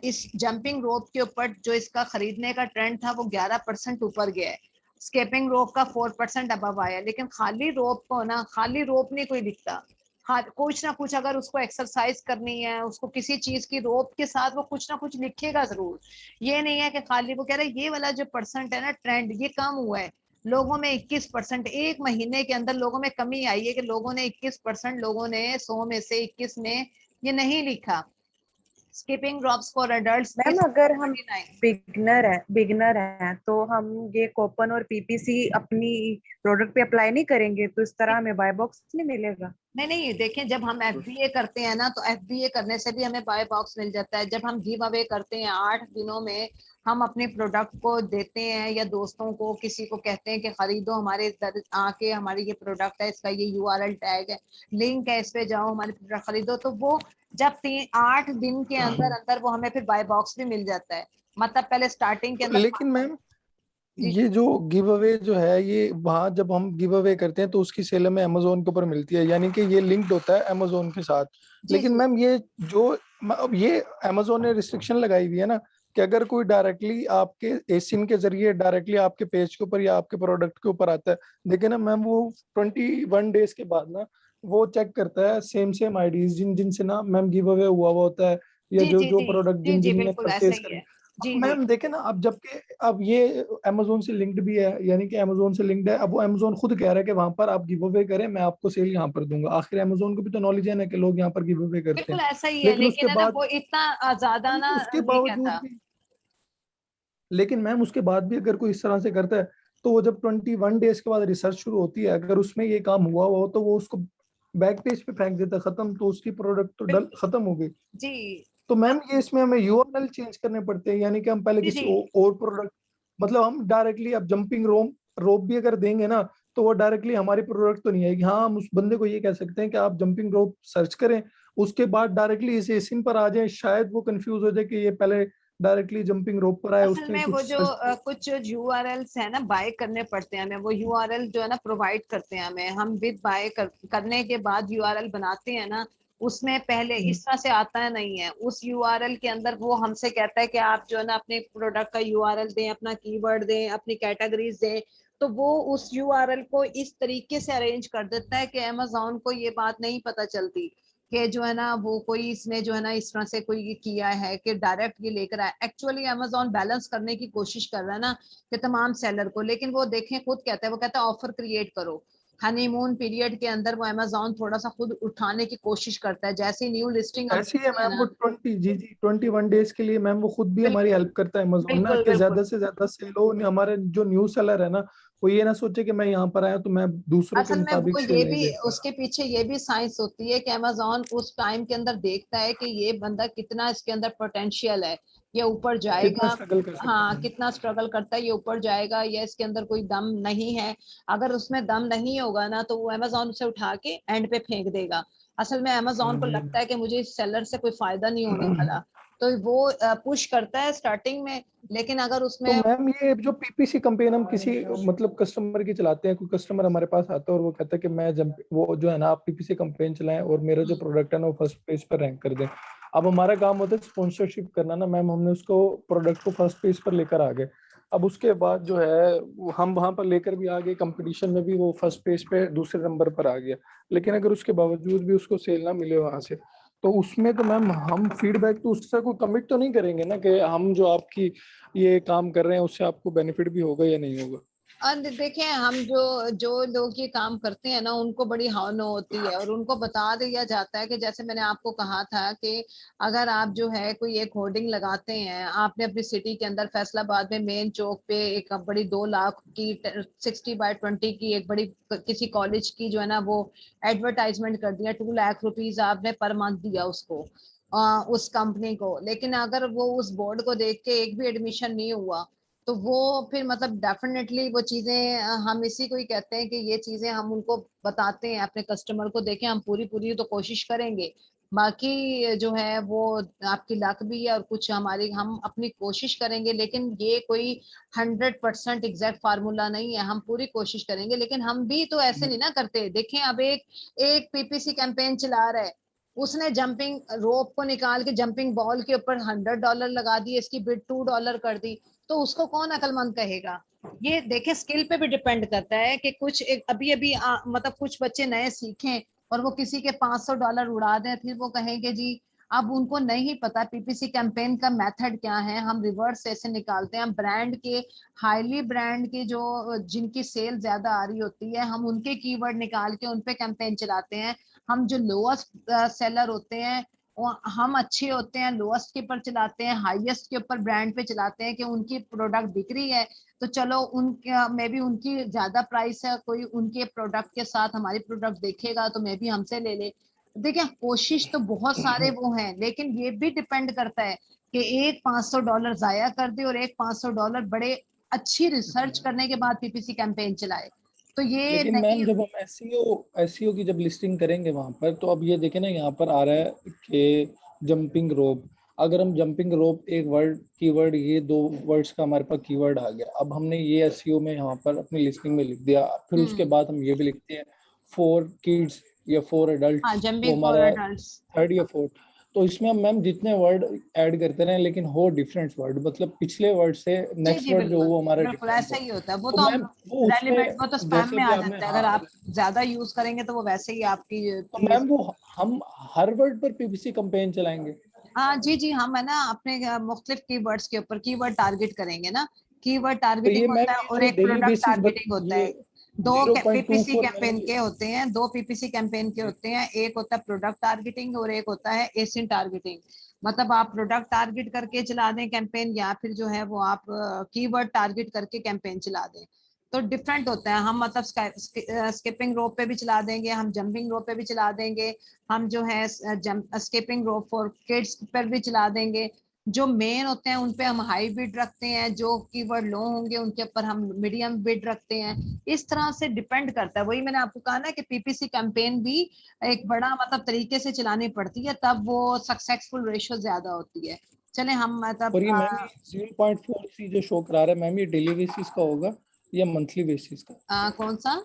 A: इस जंपिंग रोप के ऊपर जो इसका खरीदने का ट्रेंड था वो 11% ऊपर गया है। स्केपिंग रोप का 4% अबव आया। लेकिन खाली रोप को ना, खाली रोप नहीं कोई दिखता। हाँ कुछ ना कुछ अगर उसको एक्सरसाइज करनी है, उसको किसी चीज की रोप के साथ वो कुछ ना कुछ लिखेगा जरूर। ये नहीं है कि खाली वो कह रहे ये वाला जो परसेंट है ना ट्रेंड ये कम हुआ है। लोगों में 21%, एक महीने के अंदर लोगों में कमी आई है कि लोगों ने 21% लोगों ने 100 में से 21 में ये नहीं लिखा। Skipping drops for adults
B: ma'am
A: is
B: अगर हम
A: 49।
B: बिगनर हैं तो हम ये कूपन और पीपीसी अपनी प्रोडक्ट पे अप्लाई नहीं करेंगे तो इस तरह हमें बाय बॉक्स नहीं मिलेगा।
A: नहीं नहीं देखें, जब हम एफबीए करते हैं ना तो एफबीए करने से भी हमें बाय बॉक्स मिल जाता है। जब हम गिव अवे करते हैं 8 दिनों में, हम अपने प्रोडक्ट को देते हैं या दोस्तों को किसी को कहते हैं कि खरीदो हमारे इधर आके, हमारी ये प्रोडक्ट है, इसका ये यूआरएल टैग है, लिंक है, इस पे जाओ हमारी प्रोडक्ट खरीदो। तो वो जब 8 दिन के अंदर अंदर वो हमें फिर बाय बॉक्स भी मिल जाता है। मतलब पहले स्टार्टिंग के अंदर।
D: लेकिन मैम
A: जी
D: ये जो गिव अवे जो है ये वहां जब हम गिव अवे करते हैं तो उसकी सेल हमें अमेजोन के ऊपर मिलती है, यानी कि ये लिंक्ड होता है अमेजोन के साथ।
A: जी
D: लेकिन
A: जी
D: मैम ये जो अब ये अमेजोन ने रिस्ट्रिक्शन लगाई हुई है ना कि अगर कोई डायरेक्टली आपके एसिन के जरिए डायरेक्टली आपके पेज के ऊपर या आपके प्रोडक्ट के ऊपर आता है, देखिए ना मैम वो 21 डेज के बाद ना वो चेक करता है सेम सेम आईडीज जिनसे ना मैम गिव अवे हुआ होता है, या
A: जी
D: जो
A: जी
D: जो
A: जी
D: प्रोडक्ट
A: जी जी
D: जिनने
A: बिल्कुल ऐसा
D: परचेज
A: ही
D: करे।
A: है।
D: अब
A: जी जी
D: मैम देखे ना, अब जबकि अब ये अमेजोन से लिंक्ड भी है, यानी कि अमेजोन से लिंक्ड है, अब वो अमेजोन खुद कह रहा है कि वहां पर आप गिव अवे करें, मैं आपको सेल यहाँ पर दूंगा। आखिर अमेजोन को भी तो नॉलेज है ना कि लोग यहाँ पर गिव अवे करते
A: बिल्कुल
D: हैं।
A: ऐसा ही है,
D: लेकिन उसके
A: लेकिन है ना
D: बाद
A: वो इतना ज्यादा ना
D: उसके
A: नहीं
D: बावजूद
A: कहता।
D: भी, लेकिन मैम उसके बाद भी अगर कोई इस तरह से करता है तो वो जब 21 डेज के बाद रिसर्च शुरू होती है, अगर उसमें ये काम हुआ हो तो वो उसको बैक पेज पे फेंक देता है, खत्म, तो उसकी प्रोडक्ट तो डल
A: बिल्कुल
D: खत्म हो गई।
A: जी।
D: तो मैम ये इसमें हमें यूआरएल चेंज करने पड़ते हैं, यानी कि हम पहले
A: जी
D: किसी
A: जी
D: और प्रोडक्ट, मतलब हम डायरेक्टली अब जंपिंग रोप भी अगर देंगे ना तो वो डायरेक्टली हमारी प्रोडक्ट तो नहीं आएगी। हाँ हम उस बंदे को ये कह सकते हैं कि आप जंपिंग रोप सर्च करें, उसके बाद डायरेक्टली इस एसिन पर आ जाए, शायद वो कंफ्यूज हो जाए कि ये पहले डायरेक्टली जंपिंग रोप पर आया,
A: असल
D: उसने
A: में वो
D: कुछ
A: जो
D: सर्च किया।
A: कुछ यूआरएल्स है ना बाय करने पड़ते हैं हमें, वो यूआरएल जो है ना प्रोवाइड करते हैं हमें। हम विद करने के बाद यूआरएल बनाते हैं ना, उसमें पहले
D: हम्म।
A: इस तरह से आता है नहीं है। उस यूआरएल के अंदर वो हमसे कहता है कि आप जो है ना अपने प्रोडक्ट का यूआरएल दें, अपना कीवर्ड दें, अपनी कैटेगरीज दें। तो वो उस यूआरएल को इस तरीके से अरेंज कर देता है कि अमेजोन को ये बात नहीं पता चलती कि जो है ना वो कोई इसने जो है ना इस तरह से कोई ये किया है कि डायरेक्ट ये लेकर आया। एक्चुअली अमेजोन बैलेंस करने की कोशिश कर रहा है ना कि तमाम सेलर को, लेकिन वो देखें खुद कहता है, वो कहता है ऑफर क्रिएट करो। हनीमून पीरियड के अंदर वो अमेजोन थोड़ा सा खुद उठाने की कोशिश करता है। जैसे ही न्यू लिस्टिंग हम
D: ऐसी है
A: करते हैं
D: मैम वो
A: ना।
D: 21 डेज के लिए मैम वो खुद भी हमारी
A: बिल्कुल
D: हेल्प करता है अमेजोन ना,
A: बिल्कुल
D: कि
A: बिल्कुल।
D: ज्यादा से ज्यादा सेल हो। हमारे जो न्यू सेलर है ना वो ये ना सोचे कि मैं यहाँ पर आया तो मैं दूसरों के
A: असल में
D: मुताबिक
A: वो
D: सेल
A: ये
D: नहीं
A: भी
D: दे पा रहा।
A: उसके पीछे ये भी साइंस होती है कि अमेजोन उस टाइम के अंदर देखता है कि ये बंदा कितना इसके अंदर पोटेंशियल है, ये ऊपर
D: कितना
A: जाएगा।
D: स्ट्रगल कर सकता
A: हाँ
D: है।
A: कितना स्ट्रगल करता है, ये ऊपर जाएगा या इसके अंदर कोई दम नहीं है। अगर उसमें दम नहीं होगा ना तो वो अमेजोन उसे उठा के एंड पे फेंक देगा। असल में अमेजोन को
D: जी
A: लगता है कि मुझे इस सेलर से कोई फायदा नहीं होने वाला, तो वो पुश करता है स्टार्टिंग में। लेकिन अगर
D: तो
A: उसमें
D: मैम ये जो पीपीसी कैंपेन हम किसी मतलब कस्टमर की चलाते हैं, कोई कस्टमर हमारे पास आता है और वो कहता है कि मैं जब वो जो है ना आप पीपीसी कैंपेन चलाएं और मेरा जो प्रोडक्ट है ना वो फर्स्ट पेज पर रैंक कर दें। अब हमारा काम होता है स्पॉन्सरशिप करना ना मैम, हमने उसको प्रोडक्ट को फर्स्ट पेज पर लेकर आ गए। अब उसके बाद जो है हम वहां पर लेकर भी आ गए, कंपटीशन में भी वो फर्स्ट पेज पे दूसरे नंबर पर आ गया। लेकिन अगर उसके बावजूद भी उसको सेल ना मिले वहां से, तो उसमें तो मैम हम फीडबैक तो उससे कोई कमिट तो नहीं करेंगे ना कि हम जो आपकी ये काम कर रहे हैं उससे आपको बेनिफिट भी होगा या नहीं होगा।
A: और देखिए, हम जो जो लोग ये काम करते हैं ना, उनको बड़ी हौन होती है और उनको बता दिया जाता है कि जैसे मैंने आपको कहा था कि अगर आप जो है कोई एक होर्डिंग लगाते हैं, आपने अपनी सिटी के अंदर फैसलाबाद में मेन चौक पे एक बड़ी 2 लाख की 60x20 की एक बड़ी किसी कॉलेज की जो है ना वो एडवर्टाइजमेंट कर दिया, 2 लाख रुपीज आपने पर मंथ दिया उसको, उस कंपनी को, लेकिन अगर वो उस बोर्ड को देख के एक भी एडमिशन नहीं हुआ, तो वो फिर मतलब डेफिनेटली वो चीजें हम इसी को ही कहते हैं कि ये चीजें हम उनको बताते हैं अपने कस्टमर को, देखें हम पूरी पूरी तो कोशिश करेंगे, बाकी जो है वो आपकी लक भी है और कुछ हमारी, हम अपनी कोशिश करेंगे, लेकिन ये कोई 100% एग्जैक्ट फार्मूला नहीं है, हम पूरी कोशिश करेंगे, लेकिन हम भी तो ऐसे नहीं ना करते। देखें, अब एक एक पीपीसी कैंपेन चला रहा है, उसने जंपिंग रोप को निकाल के जंपिंग बॉल के ऊपर $100 लगा दिए, इसकी बिड $2 कर दी, तो उसको कौन अक्लमंद कहेगा। ये देखे स्किल पे भी डिपेंड करता है कि कुछ एक अभी अभी मतलब कुछ बच्चे नए सीखें और वो किसी के $500 उड़ा दें, फिर वो कहेंगे जी, अब उनको नहीं पता पीपीसी कैंपेन का मेथड क्या है, हम रिवर्स ऐसे निकालते हैं, हम ब्रांड के, हाईली ब्रांड के जो जिनकी सेल ज्यादा आ रही होती है, हम उनके कीवर्ड निकाल के उनपे कैंपेन चलाते हैं। हम जो लोएस्ट सेलर होते हैं, हम अच्छे होते हैं, लोएस्ट के ऊपर चलाते हैं, हाईएस्ट के ऊपर ब्रांड पे चलाते हैं कि उनकी प्रोडक्ट बिक रही है, तो चलो उनके मे बी उनकी ज्यादा प्राइस है, कोई उनके प्रोडक्ट के साथ हमारी प्रोडक्ट देखेगा तो मे बी हमसे ले ले। देखिए, कोशिश तो बहुत सारे वो हैं, लेकिन ये भी डिपेंड करता है कि एक $500 जाया कर दे और एक $500 बड़े अच्छी रिसर्च करने के बाद पीपीसी कैंपेन चलाए, तो ये
D: लेकिन
A: नहीं।
D: मैम जब हम एसईओ की जब लिस्टिंग करेंगे वहां पर, तो अब ये देखें ना यहाँ पर आ रहा है कि जंपिंग रोप। अगर हम जंपिंग रोप एक वर्ड कीवर्ड, ये दो वर्ड्स का हमारे पास कीवर्ड आ गया, अब हमने ये एसईओ में यहाँ पर अपनी लिस्टिंग में लिख दिया, फिर उसके बाद हम ये भी लिखते हैं फॉर किड्स या फॉर
A: हाँ,
D: एडल्ट्स, वो
A: जंपिंग फॉर
D: हमारा
A: एडल्ट्स।
D: थर्ड या फोर्थ। तो इसमें हम मैम जितने वर्ड ऐड करते रहे, लेकिन हो डिफरेंट वर्ड, मतलब पिछले वर्ड से
A: जी
D: नेक्स्ट
A: जी,
D: वर्ड जो
A: बिल्कुल
D: वो हमारा
A: बिल्कुल
D: डिफरेंट
A: ऐसा
D: हो।
A: ही होता है, वो
D: तो
A: तो हम
D: मैम वो उसमें,
A: रेलिवेंट, वो तो स्पैम
D: जैसे
A: में
D: भी
A: आ
D: आपने,
A: जाता है, अगर
D: हाँ,
A: आप ज्यादा यूज करेंगे तो वो वैसे ही आपकी
D: तो
A: चीज।
D: मैम वो हम हर वर्ड पर पीपीसी कैंपेन चलाएंगे।
A: हाँ जी जी, हम है ना अपने मुख्तलिफ कीवर्ड्स के ऊपर कीवर्ड टारगेट करेंगे ना, कीवर्ड
D: तो
A: टारगेटिंग
D: ये मैम
A: होता है
D: ये
A: और
D: जो
A: एक
D: डेली
A: प्रोडक्ट
D: बेसिस
A: टारगेटिंग होता
D: ये
A: है। दो पीपीसी
D: 0.24
A: कैंपेन
D: मैम
A: के होते हैं, दो पीपीसी कैंपेन के
D: जी।
A: होते हैं, एक होता है प्रोडक्ट टारगेटिंग और एक होता है एसिन टारगेटिंग। मतलब आप प्रोडक्ट टारगेट करके चला दें कैंपेन, या फिर जो है वो आप कीवर्ड टारगेट करके कैंपेन चला दें, तो डिफरेंट होता है। हम मतलब स्किपिंग रोप पे भी चला देंगे, हम जंपिंग रोप पे भी चला देंगे, हम जो है स्किपिंग रोप फॉर किड्स पर भी चला देंगे। जो मेन होते हैं उन पे हम हाई बिड रखते हैं, जो कीवर्ड लो होंगे उनके ऊपर हम मीडियम बिड रखते हैं। इस तरह से डिपेंड करता है, वही मैंने आपको कहा ना कि पीपीसी कैंपेन भी एक बड़ा मतलब तरीके से चलानी पड़ती है, तब वो सक्सेसफुल रेशो ज्यादा होती है। चले हम मतलब
D: और ये मैम ये 0.4 सी जो शो करा रहा है मैम, ये डेली बेसिस का होगा या मंथली बेसिस का?
A: कौन सा?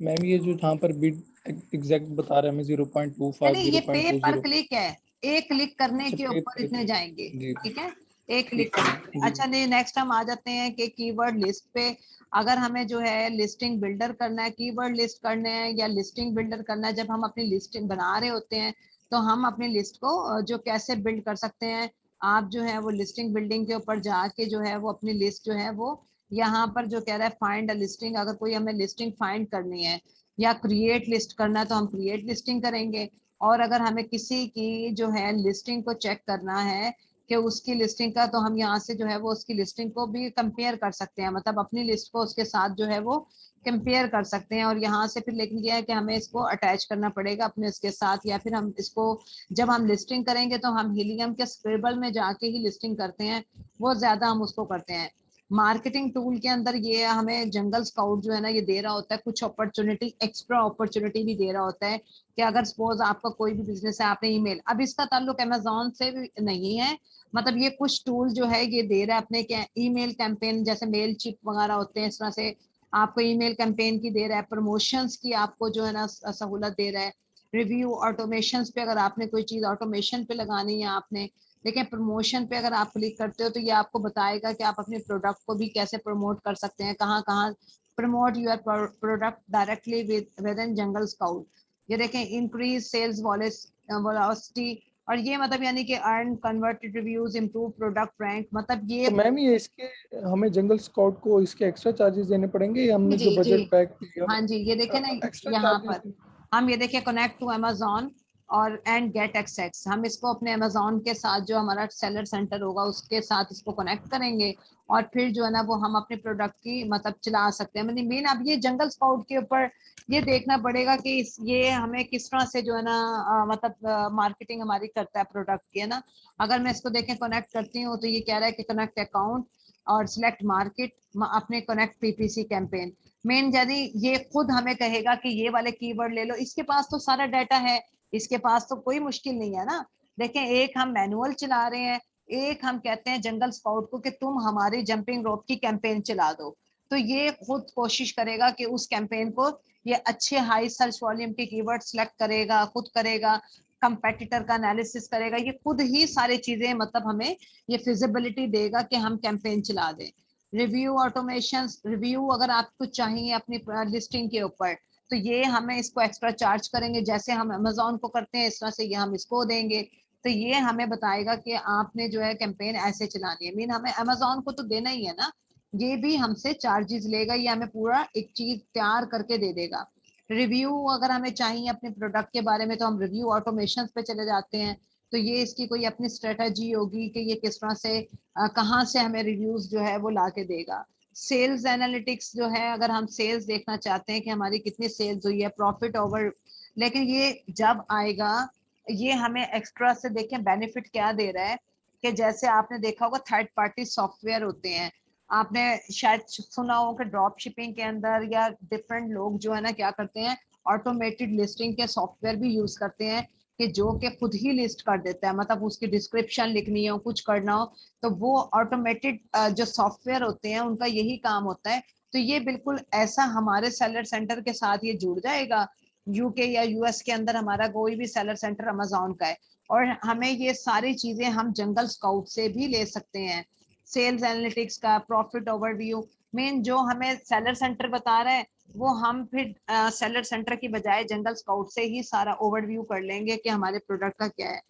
D: मैम ये जो जहाँ पर बिड एग्जैक्ट बता रहे हैं हमें, 0.25,
A: नहीं, ये पे पर
D: 0.20।
A: क्लिक है, एक क्लिक करने
D: अच्छा
A: के
D: पे
A: ऊपर
D: पर
A: इतने जाएंगे।
D: जी
A: ठीक है, एक क्लिक
D: ठीक है
A: करने पे।
D: जी।
A: अच्छा, नहीं, नेक्स्ट हम आ जाते हैं कि कीवर्ड लिस्ट पे। अगर हमें जो है लिस्टिंग बिल्डर करना है, कीवर्ड लिस्ट करने हैं या लिस्टिंग बिल्डर करना है, जब हम अपनी लिस्टिंग बना रहे होते हैं, तो हम अपनी लिस्ट को जो कैसे बिल्ड कर सकते हैं, आप जो है वो लिस्टिंग बिल्डिंग के ऊपर जाके जो है वो अपनी लिस्ट जो है वो, यहाँ पर जो कह रहा है फाइंड अ लिस्टिंग, अगर कोई हमें लिस्टिंग फाइंड करनी है या क्रिएट लिस्ट करना है तो हम क्रिएट लिस्टिंग करेंगे। और अगर हमें किसी की जो है लिस्टिंग को चेक करना है कि उसकी लिस्टिंग का, तो हम यहाँ से जो है वो उसकी लिस्टिंग को भी कंपेयर कर सकते हैं, मतलब अपनी लिस्ट को उसके साथ जो है वो कंपेयर कर सकते हैं। और यहाँ से फिर लेकिन यह है कि हमें इसको अटैच करना पड़ेगा अपने उसके साथ, या फिर हम इसको जब हम लिस्टिंग करेंगे तो हम हीलियम के स्क्रिबल में जाके ही लिस्टिंग करते हैं, वो ज्यादा हम उसको करते हैं। मार्केटिंग टूल के अंदर ये हमें जंगल स्काउट जो है ना ये दे रहा होता है कुछ अपॉर्चुनिटी, एक्स्ट्रा अपॉर्चुनिटी भी दे रहा होता है कि अगर सपोज आपका कोई भी बिजनेस है, आपने ईमेल, अब इसका ताल्लुक अमेजोन से भी नहीं है, मतलब ये कुछ टूल जो है ये दे रहा है अपने ईमेल कैंपेन, जैसे मेल चिप वगैरह होते हैं, इस तरह से आपको ईमेल कैंपेन की दे रहा है, प्रमोशंस की आपको जो है ना सहूलत दे रहा है। रिव्यू ऑटोमेशन पे, अगर आपने कोई चीज ऑटोमेशन पे लगानी है आपने, देखें प्रमोशन पे अगर आप क्लिक करते हो तो ये आपको बताएगा कि आप अपने प्रोडक्ट को भी कैसे प्रमोट कर सकते हैं, कहाँ कहाँ promote your product directly within Jungle Scout. ये देखें इंक्रीज सेल्स वेलोसिटी, और ये मतलब यानी कि earn converted reviews, improve product rank, मतलब ये
D: तो मैम ये इसके हमें जंगल स्काउट को इसके एक्स्ट्रा चार्जेस देने पड़ेंगे या हमने जो
A: जी जी,
D: बजट पैक किया
A: हाँ जी, ये देखें ना
D: एक्स्ट्रा
A: यहाँ
D: चार्जेस?
A: पर हम ये देखें कनेक्ट टू अमेजोन और एंड गेट एक्सेस, हम इसको अपने अमेजोन के साथ जो हमारा सेलर सेंटर होगा उसके साथ इसको कनेक्ट करेंगे और फिर जो है ना वो हम अपने प्रोडक्ट की मतलब चला सकते हैं। मतलब मेन अब ये जंगल स्काउट के ऊपर ये देखना पड़ेगा कि ये हमें किस तरह से जो है ना मतलब मार्केटिंग हमारी करता है प्रोडक्ट की, है ना। अगर मैं इसको देखें कनेक्ट करती हूँ तो ये कह रहा है कि कनेक्ट अकाउंट और सिलेक्ट मार्केट, अपने कनेक्ट पीपीसी कैंपेन। मेन यदि ये खुद हमें कहेगा कि ये वाले कीवर्ड ले लो, इसके पास तो सारा डाटा है, इसके पास तो कोई मुश्किल नहीं है ना। देखें एक हम मैनुअल चला रहे हैं, एक हम कहते हैं जंगल स्काउट को कि तुम हमारी जंपिंग रोप की कैंपेन चला दो, तो ये खुद कोशिश करेगा कि उस कैंपेन को ये अच्छे हाई सर्च वॉल्यूम के कीवर्ड सेलेक्ट करेगा, खुद करेगा, कंपेटिटर का एनालिसिस करेगा, ये खुद ही सारी चीजें मतलब हमें ये फिजिबिलिटी देगा कि हम कैंपेन चला दें। रिव्यू ऑटोमेशन, रिव्यू अगर आपको चाहिए अपनी लिस्टिंग के ऊपर तो ये हमें इसको एक्स्ट्रा चार्ज करेंगे, जैसे हम अमेजोन को करते हैं इस तरह से ये हम इसको देंगे। तो ये हमें बताएगा कि आपने जो है कैंपेन ऐसे चलानी है, मीन हमें अमेजोन को तो देना ही है ना, ये भी हमसे चार्जेस लेगा, ये हमें पूरा एक चीज तैयार करके दे देगा। रिव्यू अगर हमें चाहिए अपने प्रोडक्ट के बारे में तो हम रिव्यू ऑटोमेशन पे चले जाते हैं, तो ये इसकी कोई अपनी स्ट्रेटजी होगी कि ये किस तरह से कहाँ से हमें रिव्यूज जो है वो ला के देगा। सेल्स एनालिटिक्स जो है, अगर हम सेल्स देखना चाहते हैं कि हमारी कितनी सेल्स हुई है, प्रॉफिट ओवर, लेकिन ये जब आएगा ये हमें एक्स्ट्रा से देखें बेनिफिट क्या दे रहा है कि जैसे आपने देखा होगा थर्ड पार्टी सॉफ्टवेयर होते हैं, आपने शायद सुना हो कि ड्रॉप शिपिंग के अंदर या डिफरेंट लोग जो है ना क्या करते हैं, ऑटोमेटेड लिस्टिंग के सॉफ्टवेयर भी यूज करते हैं कि जो कि खुद ही लिस्ट कर देता है, मतलब उसकी डिस्क्रिप्शन लिखनी हो कुछ करना हो तो वो ऑटोमेटेड जो सॉफ्टवेयर होते हैं उनका यही काम होता है। तो ये बिल्कुल ऐसा हमारे सेलर सेंटर के साथ ये जुड़ जाएगा, यूके या यूएस के अंदर हमारा कोई भी सेलर सेंटर अमेजोन का है, और हमें ये सारी चीजें हम जंगल स्काउट से भी ले सकते हैं। सेल्स एनालिटिक्स का, प्रॉफिट ओवरव्यू, मेन जो हमें सेलर सेंटर बता रहा है वो हम फिर सेलर सेंटर की बजाय जंगल स्काउट से ही सारा ओवरव्यू कर लेंगे कि हमारे प्रोडक्ट का क्या है।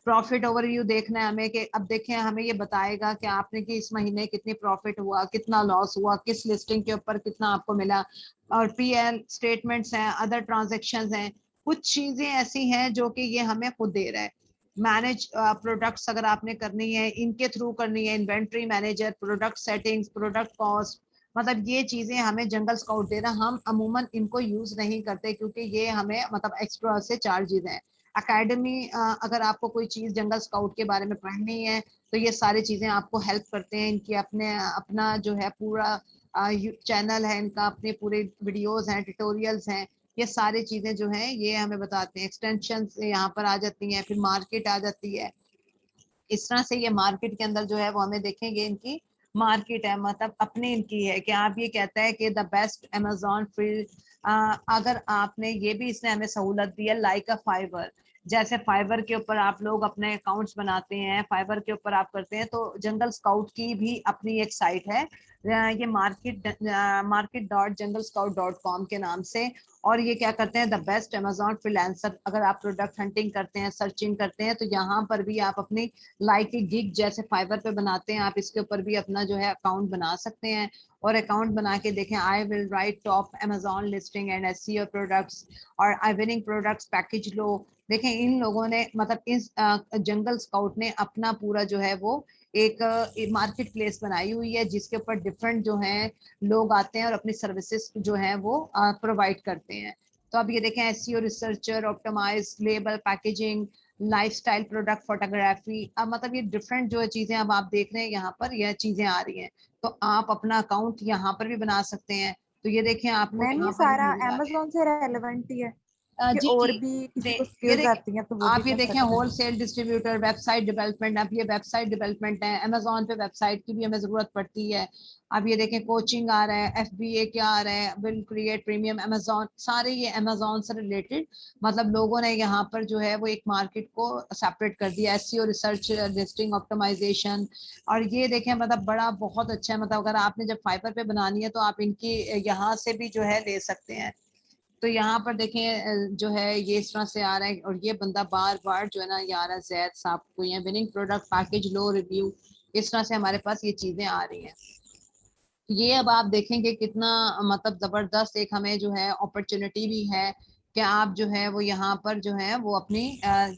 A: प्रॉफिट ओवरव्यू देखना है हमें कि अब देखें हमें ये बताएगा कि आपने कि इस महीने कितनी प्रॉफिट हुआ, कितना लॉस हुआ, किस लिस्टिंग के ऊपर कितना आपको मिला, और पीएल स्टेटमेंट्स हैं, अदर ट्रांजैक्शंस हैं, कुछ चीजें ऐसी हैं जो कि ये हमें खुद दे रहा है। मैनेज प्रोडक्ट्स अगर आपने करनी है इनके थ्रू करनी है, inventory manager, product settings, product cost, मतलब ये चीजें हमें जंगल स्काउट दे रहा है। हम अमूमन इनको यूज नहीं करते क्योंकि ये हमें मतलब एक्स्ट्रा से चार्जेस हैं। अकेडमी अगर आपको कोई चीज जंगल स्काउट के बारे में पढ़नी है तो ये सारी चीजें आपको हेल्प करते हैं, इनकी अपने अपना जो है पूरा चैनल है इनका, अपने पूरे वीडियोस हैं, ट्यूटोरियल्स हैं, ये सारी चीजें जो हैं ये हमें बताते हैं। एक्सटेंशन यहाँ पर आ जाती हैं, फिर मार्केट आ जाती है, इस तरह से ये मार्केट के अंदर जो है वो हमें देखेंगे इनकी मार्केट है, मतलब अपनी इनकी है कि आप ये कहता है कि द बेस्ट अमेजोन फ्री, अगर आपने ये भी इसने हमें सहूलत दी है लाइक अ फाइवर, जैसे फाइवर के ऊपर आप लोग अपने अकाउंट्स बनाते हैं, फाइवर के ऊपर आप करते हैं, तो जंगल स्काउट की भी अपनी एक साइट है, ये market.junglescout.com के नाम से, और ये क्या करते हैं द बेस्ट अमेजोन फ्रीलांसर, अगर आप प्रोडक्ट हंटिंग करते हैं, सर्चिंग करते हैं, तो यहाँ पर भी आप अपनी लाइक गिग जैसे फाइवर पे बनाते हैं, आप इसके ऊपर भी अपना जो है अकाउंट बना सकते हैं, और अकाउंट बना के देखें I will write top Amazon listing and SEO products और आई विनिंग प्रोडक्ट्स पैकेज लो। देखें इन लोगों ने मतलब इस जंगल स्काउट ने अपना पूरा जो है वो एक मार्केट प्लेस बनाई हुई है जिसके ऊपर डिफरेंट जो है लोग आते हैं और अपनी सर्विसेज जो है वो प्रोवाइड करते हैं। तो अब ये देखें SEO researcher, optimise label packaging, lifestyle product photography, अब मतलब ये डिफरेंट जो चीजें अब आप देख रहे हैं यहाँ पर यह चीजें आ रही हैं, तो आप अपना अकाउंट यहाँ पर भी बना सकते हैं। तो ये देखें आपको
B: मैम ये
A: यहाँ पर भी
B: सारा
A: मिल रहा है।
B: अमेजोन से रेलेवेंट ही है। कि
A: जी
B: और
A: जी।
B: भी किसी को
A: ये
B: स्किल्स
A: देखें,
B: आती हैं तो वो भी
A: आप ये
B: कर
A: देखें,
B: सकते हैं।
A: होलसेल डिस्ट्रीब्यूटर, वेबसाइट डेवलपमेंट, अब ये वेबसाइट डेवलपमेंट है, अमेजोन पे वेबसाइट की भी हमें जरूरत पड़ती है। अब ये देखें, कोचिंग आ रहा है, FBA क्या आ रहा है, विल क्रिएट प्रीमियम अमेजोन, सारे ये अमेजोन से रिलेटेड, मतलब लोगों ने यहाँ पर जो है वो एक मार्केट को सेपरेट कर दिया। SEO, research, listing optimisation. और ये देखें, मतलब बड़ा बहुत अच्छा है, मतलब अगर आपने जब फाइबर पे बनानी है तो आप इनकी यहाँ से भी जो है ले सकते हैं। तो यहाँ पर देखें जो है ये इस तरह से आ रहा है, और ये बंदा बार बार जो है ना, ये आ रहा है जैद साहब को, ये विनिंग प्रोडक्ट पैकेज, लो रिव्यू, इस तरह से हमारे पास ये चीजें आ रही हैं। ये अब आप देखेंगे कितना मतलब जबरदस्त एक हमें जो है अपॉर्चुनिटी भी है कि आप जो है वो यहाँ पर जो है वो अपनी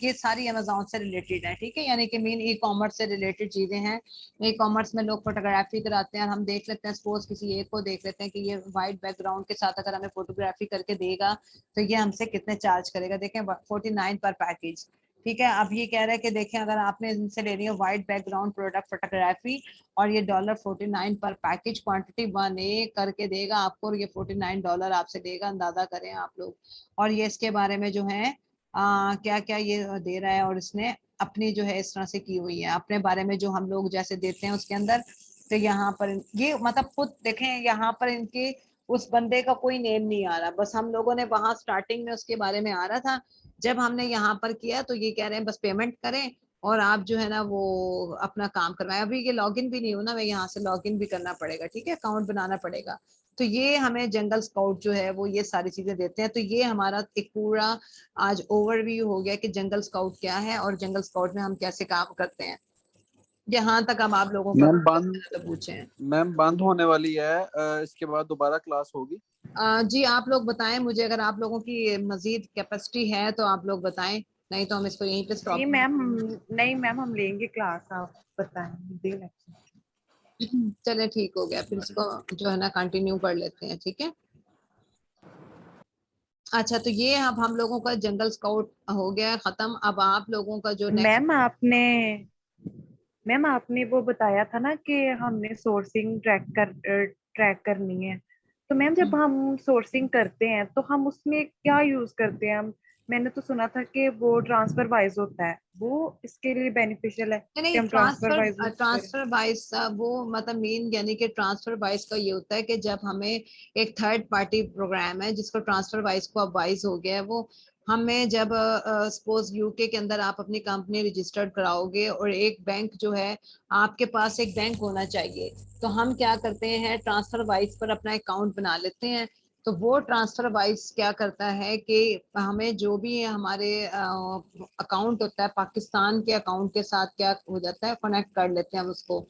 A: ये सारी अमेजोन से रिलेटेड है, ठीक है, यानी कि मेन ई कॉमर्स से रिलेटेड चीजें हैं। ई कॉमर्स में लोग फोटोग्राफी कराते हैं, हम देख लेते हैं, सपोज किसी एक को देख लेते हैं कि ये वाइट बैकग्राउंड के साथ अगर हमें फोटोग्राफी करके देगा तो ये हमसे कितने चार्ज करेगा। देखें 49 पर पैकेज, ठीक है। अब ये कह रहा है कि देखें अगर आपने इनसे लेनी है वाइट बैकग्राउंड प्रोडक्ट फोटोग्राफी, और ये $49 पर पैकेज, क्वांटिटी 1A करके देगा आपको, और ये $49 आपसे देगा, अंदाजा करें आप लोग। और ये इसके बारे में जो है क्या क्या ये दे रहा है, और इसने अपनी जो है इस तरह से की हुई है अपने बारे में, जो हम लोग जैसे देते हैं उसके अंदर। तो यहाँ पर ये मतलब खुद देखें, यहाँ पर इनके उस बंदे का कोई नेम नहीं आ रहा, बस हम लोगों ने वहां स्टार्टिंग में उसके बारे में आ रहा था। जब हमने यहाँ पर किया तो ये कह रहे हैं बस पेमेंट करें और आप जो है ना वो अपना काम करवाएं। अभी ये लॉगिन भी नहीं हो ना, मैं यहाँ से लॉगिन भी करना पड़ेगा, ठीक है, अकाउंट बनाना पड़ेगा। तो ये हमें जंगल स्काउट जो है वो ये सारी चीजें देते हैं। तो ये हमारा एक पूरा आज ओवरव्यू हो गया कि जंगल स्काउट क्या है और जंगल स्काउट में हम कैसे काम करते हैं। यहाँ तक अब आप लोगों का
E: मैम
A: कोई
E: बंद
A: क्वेश्चन है तो पूछें।
E: मैम बंद होने वाली है, इसके बाद दोबारा क्लास होगी।
A: जी आप लोग बताएं मुझे, अगर आप लोगों की मजीद कैपेसिटी है तो आप लोग बताएं, नहीं तो हम इसको यहीं पे
B: नहीं
A: स्टॉप।
B: मैम, नहीं मैम, हम लेंगे क्लास, आप बताएं, दे लेक्चर।
A: चले ठीक हो गया, फिर इसको जो है ना कंटिन्यू कर लेते हैं, ठीक है। अच्छा, तो ये अब हम लोगों का जंगल स्काउट हो गया खत्म। अब आप लोगों का जो नेक्स्ट।
B: मैम आपने वो बताया था ना कि हमने सोर्सिंग ट्रैक करनी है। तो मैम जब हम सोर्सिंग करते हैं तो हम उसमें क्या यूज करते हैं? हम मैंने तो सुना था कि वो ट्रांसफर वाइज होता है, वो इसके लिए बेनिफिशियल है
A: नहीं
B: कि
A: नहीं,
B: हम ट्रांसफर
A: ट्रांसफर
B: वाइज यूज करें।
A: ट्रांसफर वाइज वो मतलब मेन, यानी कि ट्रांसफर वाइज का ये होता है कि जब हमें एक थर्ड पार्टी प्रोग्राम है जिसको ट्रांसफर वाइज को अब वाइज हो गया है, वो हमें जब सपोज यूके के अंदर आप अपनी कंपनी रजिस्टर्ड कराओगे और एक बैंक जो है, आपके पास एक बैंक होना चाहिए, तो हम क्या करते हैं ट्रांसफर वाइज पर अपना अकाउंट बना लेते हैं। तो वो ट्रांसफर वाइज क्या करता है कि हमें जो भी हमारे अकाउंट होता है पाकिस्तान के अकाउंट के साथ क्या हो जाता है, कनेक्ट कर लेते हैं हम उसको।